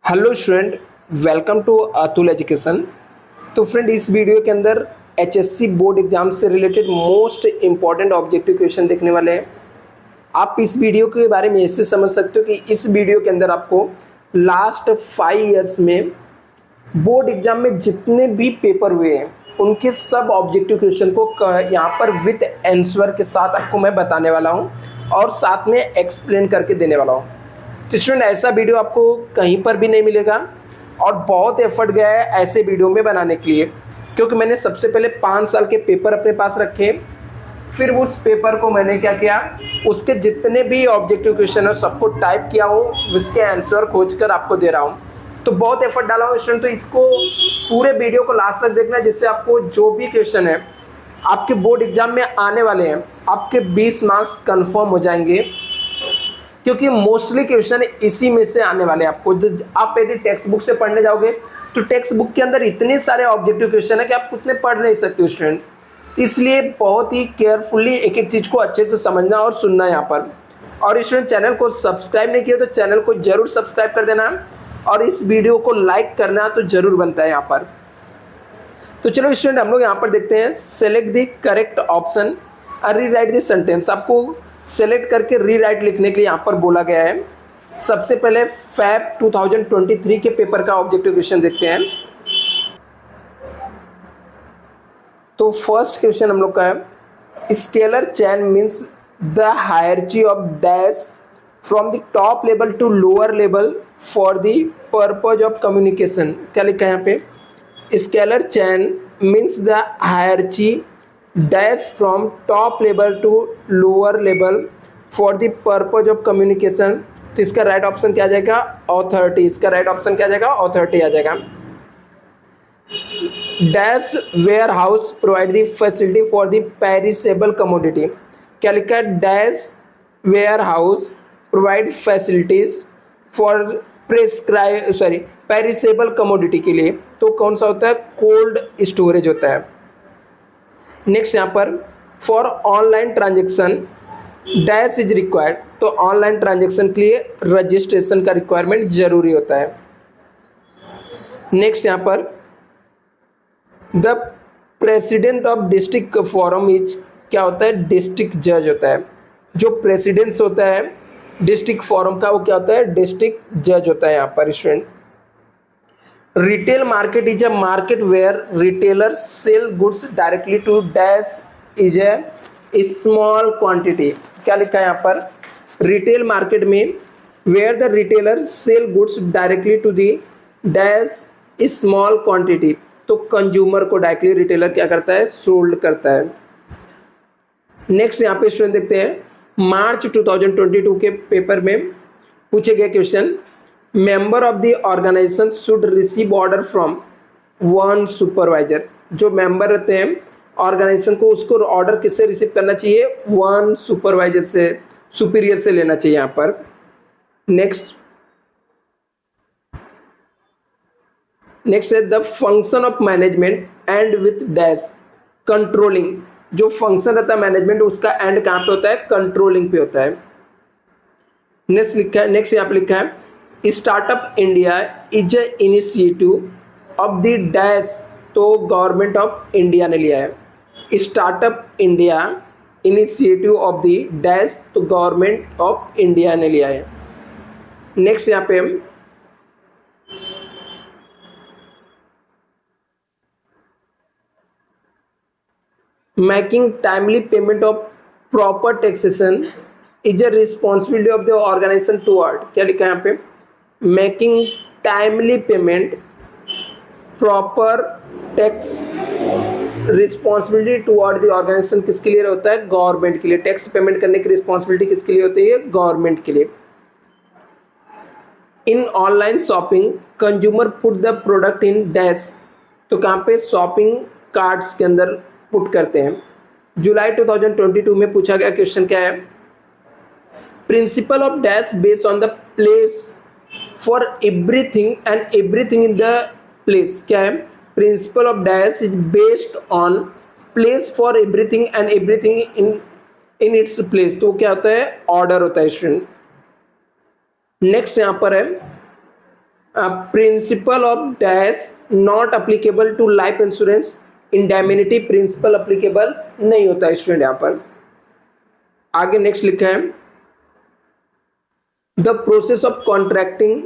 Hello student, welcome to Atul education. तो friend, इस वीडियो के अंदर एचएससी बोर्ड एग्जाम से related most important objective question देखने वाले हैं। आप इस वीडियो के बारे में ऐसे समझ सकते हो कि इस वीडियो के अंदर आपको लास्ट 5 ईयर्स में बोर्ड एग्जाम में जितने भी पेपर हुए हैं उनके सब ऑब्जेक्टिव क्वेश्चन को यहाँ पर विद आंसर के साथ आपको मैं बताने वाला हूँ और साथ में एक्सप्लेन करके देने वाला हूँ। तो स्टूडेंट, ऐसा वीडियो आपको कहीं पर भी नहीं मिलेगा और बहुत एफर्ट गया है ऐसे वीडियो में बनाने के लिए, क्योंकि मैंने सबसे पहले 5 साल के पेपर अपने पास रखे, फिर उस पेपर को मैंने क्या किया, उसके जितने भी ऑब्जेक्टिव क्वेश्चन है सबको टाइप किया हूँ, उसके आंसर खोज कर आपको दे रहा हूँ। तो बहुत एफर्ट डाला हूँ स्टूडेंट। तो इसको पूरे वीडियो को लास्ट तक देखना, जिससे आपको जो भी क्वेश्चन है आपके बोर्ड एग्जाम में आने वाले हैं आपके 20 मार्क्स कंफर्म हो जाएंगे, क्योंकि मोस्टली क्वेश्चन इसी में से आने वाले हैं आपको। आप यदि टेक्स्ट बुक से पढ़ने जाओगे तो टेक्स्ट बुक के अंदर इतने सारे ऑब्जेक्टिव क्वेश्चन है कि आप उतने पढ़ नहीं सकते हो स्टूडेंट। इसलिए बहुत ही केयरफुली एक एक चीज को अच्छे से समझना और सुनना यहाँ पर। और स्टूडेंट, चैनल को सब्सक्राइब नहीं किया तो चैनल को जरूर सब्सक्राइब कर देना और इस वीडियो को लाइक करना तो जरूर बनता है यहाँ पर। तो चलो स्टूडेंट, हम लोग यहाँ पर देखते हैं। सेलेक्ट द करेक्ट ऑप्शन और रीराइट द सेंटेंस। आपको सेलेक्ट करके रीराइट लिखने के लिए यहाँ पर बोला गया है। सबसे पहले फैब 2023 के पेपर का ऑब्जेक्टिव क्वेश्चन देखते हैं। तो फर्स्ट क्वेश्चन हम लोग का है, scalar chain means the hierarchy of dash from the top level to lower level for the purpose of communication. क्या लिखा है यहाँ पे? Scalar chain means the hierarchy dash from top level to lower level for the purpose of communication. तो इसका right option क्या आ जाएगा? Authority. इसका राइट ऑप्शन क्या आ जाएगा? ऑथोरिटी आ जाएगा। Dash warehouse provide the facility for the perishable commodity. क्या लिखा है? Dash warehouse provide facilities for perishable commodity के लिए। तो कौन सा होता है? कोल्ड स्टोरेज होता है। नेक्स्ट यहाँ पर, for online transaction dash is required. तो ऑनलाइन ट्रांजेक्शन के लिए रजिस्ट्रेशन का रिक्वायरमेंट जरूरी होता है। नेक्स्ट यहाँ पर, the president of district forum is, क्या होता है? डिस्ट्रिक्ट जज होता है। जो प्रेसिडेंट होता है डिस्ट्रिक्ट फोरम का, वो क्या होता है? डिस्ट्रिक्ट जज होता है यहाँ पर student. Retail market is a market where retailers sell goods directly to dash is a small quantity. क्या लिखा है यहाँ पर? रिटेल मार्केट में where the retailers sell goods directly to the dash small quantity. तो कंज्यूमर को directly retailer क्या करता है? सोल्ड करता है। नेक्स्ट यहाँ पे स्टूडेंट देखते हैं, मार्च 2022 के पेपर में पूछे गए question, member of the organization should receive order from one supervisor. जो मेंबर रहते हैं ऑर्गेनाइजेशन को, उसको ऑर्डर किससे रिसीव करना चाहिए? वन सुपरवाइजर से, सुपीरियर से लेना चाहिए यहाँ पर। नेक्स्ट है the function of management and with dash controlling. जो फंक्शन रहता है मैनेजमेंट, उसका एंड कहाँ पे होता है? कंट्रोलिंग पे होता है। नेक्स्ट यहाँ पे लिखा है, startup India is a initiative of the dash. तो गवर्नमेंट ऑफ इंडिया ने लिया है। Startup India initiative of the dash, तो गवर्नमेंट ऑफ इंडिया ने लिया है। नेक्स्ट यहाँ पे, making timely payment of proper taxation is a responsibility of the organization toward. क्या लिखा है यहाँ पे? Making timely payment proper tax responsibility toward the organization किसके लिए होता है? गवर्नमेंट के लिए। टैक्स पेमेंट करने की रिस्पॉन्सिबिलिटी किसके लिए होती है? गवर्नमेंट के लिए। In online shopping consumer put the product in dash. तो कहाँ पे? शॉपिंग कार्ट्स के अंदर पुट करते हैं। जुलाई 2022 में पूछा गया क्वेश्चन क्या है? Principle of dash based on the place for everything and everything in the place. क्या है? Principle of dash is based on place for everything and everything in its place. तो क्या होता है? ऑर्डर होता है स्टूडेंट। नेक्स्ट यहाँ पर है, principle of dash not applicable to life insurance, indemnity principle applicable नहीं होता है स्टूडेंट। यहाँ पर आगे नेक्स्ट लिखा है the process of contracting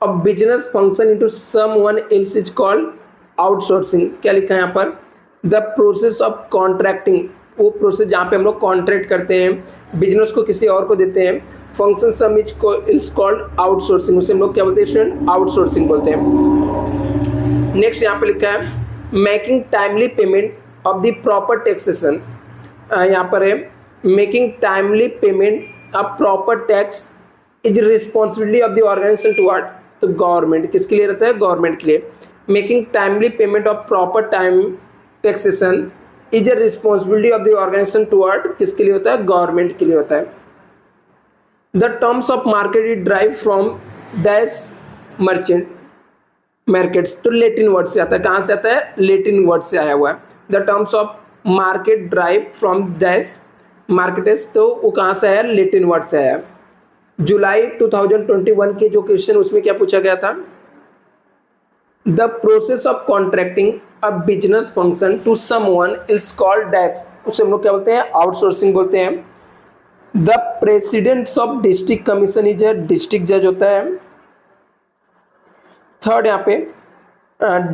of business function into someone else is called outsourcing. क्या लिखा है यहाँ पर, द प्रोसेस ऑफ कॉन्ट्रैक्टिंग, वो प्रोसेस जहाँ पे हम लोग कॉन्ट्रैक्ट करते हैं बिजनेस को किसी और को देते हैं, function some is called outsourcing, उसे हम लोग क्या बोलते हैं स्टूडेंट, आउटसोर्सिंग बोलते हैं। नेक्स्ट यहाँ पे लिखा है making timely payment of the proper taxation, यहाँ पर है making timely payment of proper tax is responsibility of the organization toward, तो गवर्नमेंट किसके लिए रहता है, गवर्नमेंट के लिए। Making timely payment of proper time taxation is a responsibility of the organization toward, किसके लिए होता है, गवर्नमेंट के लिए होता है। The terms of market is drive from dash merchant markets, तो लेटिन वर्ड से आता है, कहाँ से आता है, लेटिन वर्ड से आया हुआ है। The terms of market drive from dash markets, तो वो कहाँ से आया, लेटिन वर्ड से आया। जुलाई 2021 के जो क्वेश्चन उसमें क्या पूछा गया था, the process of contracting a business function to someone is called dash, उसे हम लोग क्या बोलते हैं, आउटसोर्सिंग बोलते हैं। The presidents of district commission is a district जज होता है। थर्ड यहाँ पे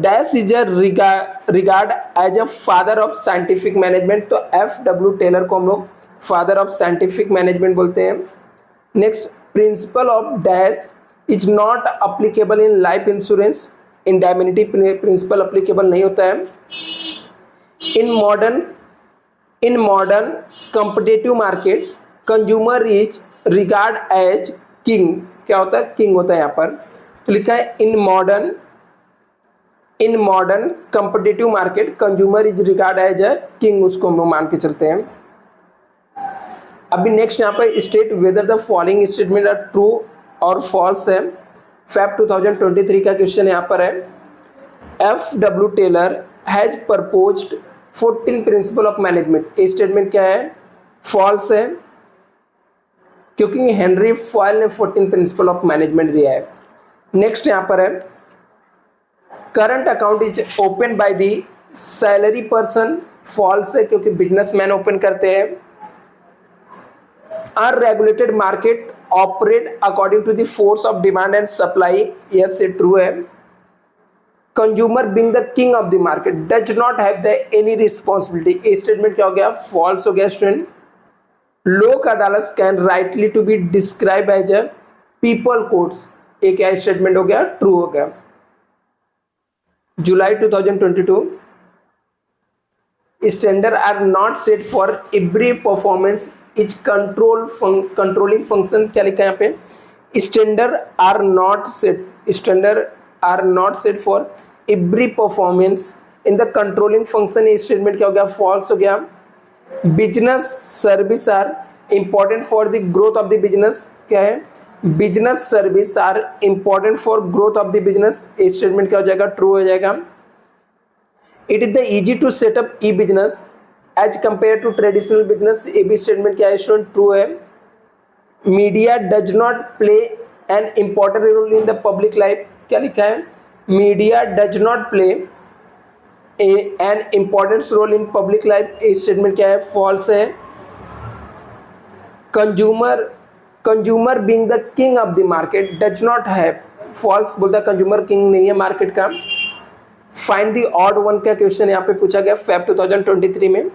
dash is a regard as a father of scientific management, तो FW टेलर को हम लोग फादर ऑफ साइंटिफिक मैनेजमेंट बोलते हैं। Next principle of dash is not applicable in life insurance, indemnity principle applicable नहीं होता है। In modern competitive market consumer is regard as king, क्या होता है, किंग होता है यहाँ पर, तो लिखा है in modern competitive market consumer is regard as a king, उसको हम लोग मान के चलते हैं। अभी नेक्स्ट यहाँ पर state whether the following statement are true और फॉल्स है, फेब 2023 का क्वेश्चन यहाँ पर है। FW Taylor has proposed 14 principle of management, ये स्टेटमेंट क्या है, फॉल्स है, क्योंकि हेनरी फॉयल ने 14 प्रिंसिपल ऑफ मैनेजमेंट दिया है। नेक्स्ट यहाँ पर है current account is open by the salary person, false है, क्योंकि बिजनेसमैन ओपन करते हैं। Unregulated market operate according to the force of demand and supply, yes ये ट्रू है। Consumer being the king of the market does not have the any responsibility, ये statement क्या हो गया, फॉल्स हो गया student. Lok Adalat can rightly to be describe as a people courts, एक क्या स्टेटमेंट हो गया, ट्रू हो गया। जुलाई 2022 standard are not set for every performance is controlling function, क्या लिखा है यहाँ पे, standard are not set for every performance in the controlling function, ये स्टेटमेंट क्या हो गया, फॉल्स हो गया। Business service are important for the growth of the business, क्या है, business service are important for growth of the business, ये statement क्या हो जाएगा, ट्रू हो जाएगा। It is the easy to setup e business as compare to traditional business, ये भी स्टेटमेंट क्या है स्टूडेंट, ट्रू है। Media does not play an important role in the public life, क्या लिखा है, media does not play an important role in public life, ये statement क्या है, फॉल्स है। Consumer being the king of the market does not have, false बोलता, consumer king नहीं है मार्केट का। फाइंड द ऑड वन का क्वेश्चन यहाँ पे पूछा गया फेब 2023 में,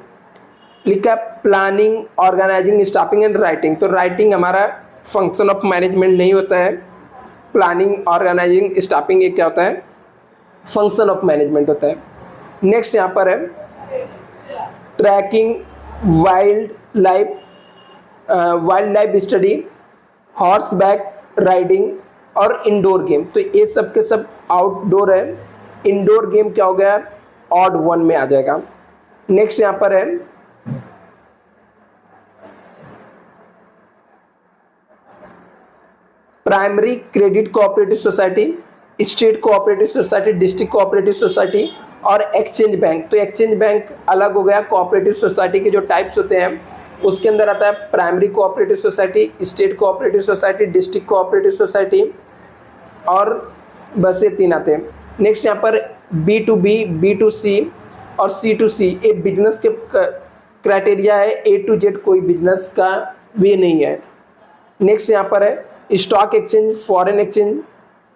लिखा planning, organizing, staffing and writing, तो राइटिंग हमारा फंक्शन ऑफ मैनेजमेंट नहीं होता है, प्लानिंग, ऑर्गेनाइजिंग, स्टाफिंग ये क्या होता है, फंक्शन ऑफ मैनेजमेंट होता है। नेक्स्ट यहाँ पर है trekking, wild life study, horse back riding और इंडोर गेम, तो ये सब के सब आउटडोर है। इंडोर गेम क्या हो गया, ऑड वन में आ जाएगा। नेक्स्ट यहाँ पर है primary credit cooperative society, state cooperative society, district cooperative society और एक्सचेंज बैंक, तो एक्सचेंज बैंक अलग हो गया। कोऑपरेटिव सोसाइटी के जो टाइप्स होते हैं उसके अंदर आता है primary cooperative society, state cooperative society, district cooperative society और बस ये 3 आते हैं। नेक्स्ट यहाँ पर B2B, B2C और C2C ये बिजनेस के क्राइटेरिया है, A to Z कोई बिजनेस का वे नहीं है। नेक्स्ट यहाँ पर है stock exchange, foreign exchange,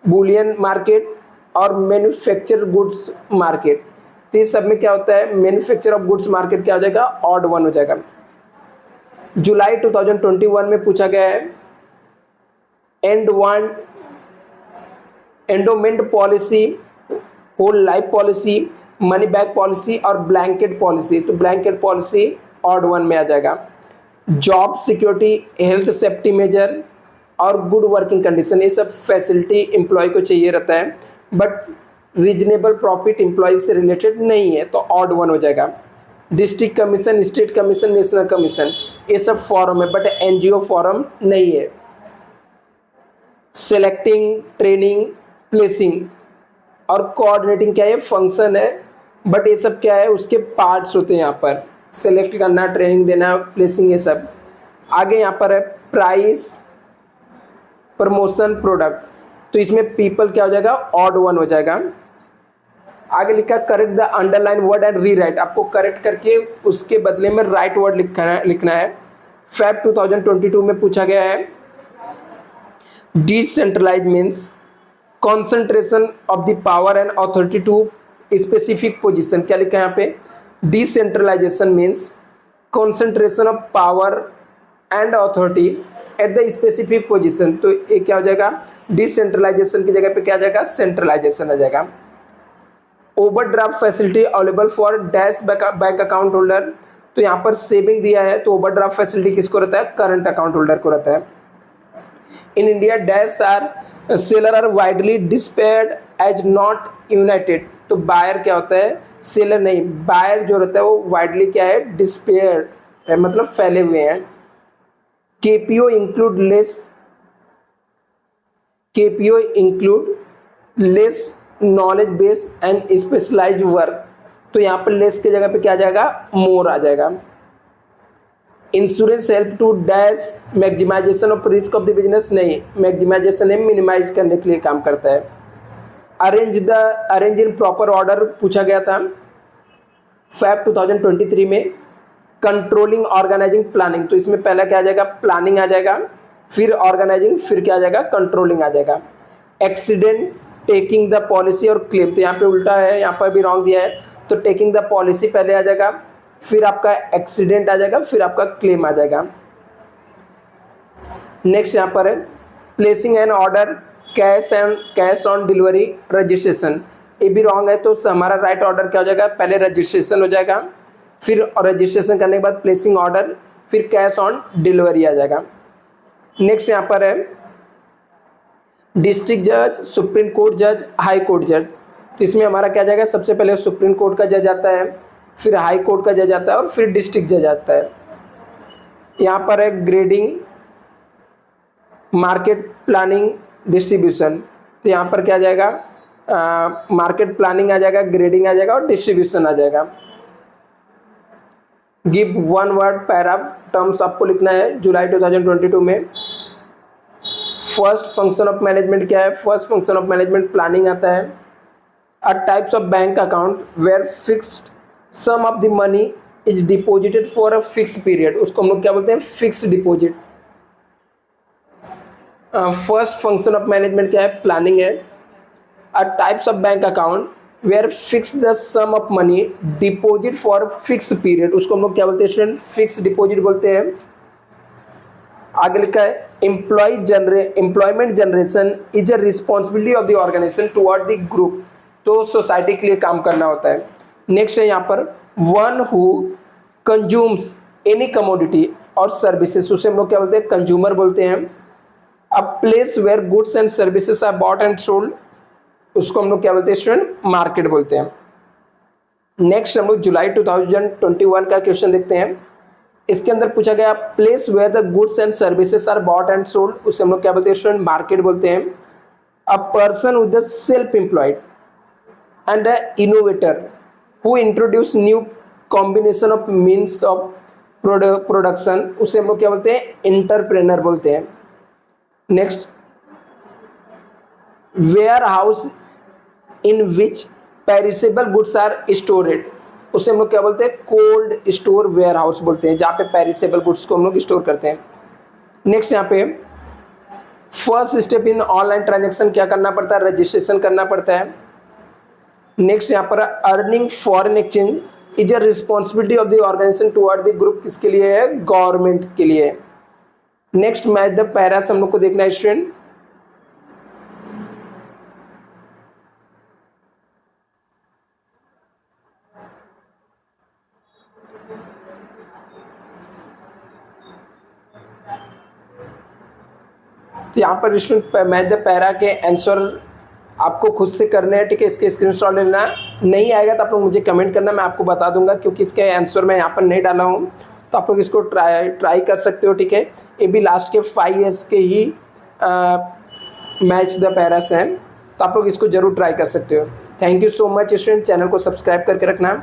Boolean market और मैन्युफैक्चर गुड्स मार्केट। तो इस सब में क्या होता है, मैन्युफैक्चर ऑफ गुड्स मार्केट क्या हो जाएगा, ऑड वन हो जाएगा। जुलाई 2021 में पूछा गया है endowment policy, whole life policy, money back policy और ब्लैंकेट पॉलिसी। तो ब्लैंकेट पॉलिसी ऑड वन में आ जाएगा। Job security, health safety measure और गुड वर्किंग कंडीशन, ये सब फैसिलिटी एम्प्लॉय को चाहिए रहता है, बट रीजनेबल प्रॉफिट एम्प्लॉय से रिलेटेड नहीं है, तो ऑड वन हो जाएगा। District commission, state commission, national commission, ये सब फॉरम है, बट एनजीओ फॉरम नहीं है। सेलेक्टिंग, ट्रेनिंग, प्लेसिंग और कोऑर्डिनेटिंग क्या है, फंक्शन है, बट ये सब क्या है, उसके पार्ट्स होते हैं। यहाँ पर सेलेक्ट करना, ट्रेनिंग देना, प्लेसिंग, ये सब। आगे यहाँ पर है प्राइस, प्रमोशन, प्रोडक्ट, तो इसमें पीपल क्या हो जाएगा, ऑड वन हो जाएगा। आगे लिखा correct the underline word and rewrite, आपको करेक्ट करके उसके बदले में राइट वर्ड लिखना है। Feb 2022 में पूछा गया है decentralize means concentration of the power and authority to specific position. क्या लिखा है यहाँ पे, decentralization means concentration of power and authority at the specific position. तो ये क्या हो जाएगा, डिसेंट्रलाइजेशन की जगह पे क्या आ जाएगा, सेंट्रलाइजेशन आ जाएगा। Overdraft facility available for dash bank account holder, तो यहाँ पर सेविंग दिया है, तो ओवरड्राफ्ट फैसिलिटी किसको रहता है, करंट अकाउंट होल्डर को रहता है। In India dash are seller are widely dispersed as not united, तो बायर क्या होता है, सेलर नहीं, बायर जो रहता है वो वाइडली क्या है, डिस्पेयर्ड है, मतलब फैले हुए हैं। KPO include less knowledge base and specialized work, तो यहाँ पर लेस की जगह पे क्या आ जाएगा, मोर आ जाएगा। Insurance help to dash maximization of risk of the business, नहीं, मैक्सिमाइजेशन है मिनिमाइज करने के लिए काम करता है। अरेंज इन प्रॉपर ऑर्डर पूछा गया था Feb 2023 में। कंट्रोलिंग, ऑर्गेनाइजिंग, प्लानिंग, तो इसमें पहला क्या आ जाएगा, प्लानिंग आ जाएगा, फिर ऑर्गेनाइजिंग, फिर क्या आ जाएगा, कंट्रोलिंग आ जाएगा। एक्सीडेंट, टेकिंग द पॉलिसी और क्लेम, तो यहाँ पे उल्टा है, यहाँ पर भी रॉन्ग दिया है, तो टेकिंग द पॉलिसी पहले आ जाएगा, फिर आपका एक्सीडेंट आ जाएगा, फिर आपका क्लेम आ जाएगा। नेक्स्ट यहाँ पर है placing an order, cash on delivery, registration, ये भी रॉन्ग है, तो हमारा राइट ऑर्डर क्या हो जाएगा, पहले रजिस्ट्रेशन हो जाएगा, फिर रजिस्ट्रेशन करने के बाद प्लेसिंग ऑर्डर, फिर कैश ऑन डिलीवरी आ जाएगा। नेक्स्ट यहाँ पर है डिस्ट्रिक्ट जज, सुप्रीम कोर्ट जज, हाई कोर्ट जज, तो इसमें हमारा क्या जाएगा, सबसे पहले सुप्रीम कोर्ट का जज आता है, फिर हाई कोर्ट का जज आता है और फिर डिस्ट्रिक्ट जज आता है। यहाँ पर है ग्रेडिंग, मार्केट प्लानिंग, डिस्ट्रीब्यूशन, तो यहाँ पर क्या आ जाएगा, मार्केट प्लानिंग आ जाएगा, ग्रेडिंग आ जाएगा और डिस्ट्रीब्यूशन आ जाएगा। Give one word paragraph terms आपको लिखना है जुलाई 2022 में। फर्स्ट फंक्शन ऑफ मैनेजमेंट क्या है, first function of management planning आता है। A types of bank account where fixed sum of the money is deposited for a fix period, उसको हम लोग क्या बोलते हैं, fix deposit. First function of management क्या है, प्लानिंग है। A types of bank account where fix the sum of money deposit for fix period, उसको हम लोग क्या बोलते हैं स्टूडेंट, फिक्स डिपॉजिट बोलते हैं। आगे लिखा है employment generation is a responsibility of the organization toward the group, तो सोसाइटी के लिए काम करना होता है। नेक्स्ट है यहाँ पर one who consumes any commodity और सर्विसेज, उसे हम लोग क्या बोलते हैं, कंज्यूमर बोलते हैं। A place where goods and services are bought and sold, उसको हम लोग क्या बोलते हैं स्टूडेंट, मार्केट बोलते हैं। नेक्स्ट हम लोग जुलाई 2021 का क्वेश्चन देखते हैं। इसके अंदर पूछा गया place where the goods and services are bought and sold, उसे हम लोग क्या बोलते हैं स्टूडेंट, मार्केट बोलते हैं। A person with the self employed and a innovator who introduce new combination of means of production, उसे हम लोग क्या बोलते हैं, एंटरप्रेन्योर बोलते हैं। Next warehouse in which perishable goods are stored, उसे हम लोग क्या बोलते हैं, कोल्ड स्टोर वेयर हाउस बोलते हैं, जहाँ पे पेरिसेबल गुड्स को हम लोग स्टोर करते हैं। नेक्स्ट यहाँ पे first step in online transaction क्या करना पड़ता है, रजिस्ट्रेशन करना पड़ता है। नेक्स्ट यहाँ पर earning foreign exchange is a responsibility of the organization toward the group, किसके लिए है, गवर्नमेंट के लिए। नेक्स्ट मैच द पैरास हम लोग को देखना है स्टूडेंट। तो यहाँ पर स्टूडेंट मैच द पैरा के आंसर आपको खुद से करने हैं, ठीक है, इसके स्क्रीनशॉट लेना। नहीं आएगा तो आप लोग मुझे कमेंट करना, मैं आपको बता दूंगा, क्योंकि इसके आंसर मैं यहाँ पर नहीं डाला हूँ, तो आप लोग इसको ट्राई कर सकते हो, ठीक है। ये भी लास्ट के 5 ईयर्स के ही मैच द पैरास हैं, तो आप लोग इसको जरूर ट्राई कर सकते हो। Thank you so much student, channel को सब्सक्राइब करके रखना।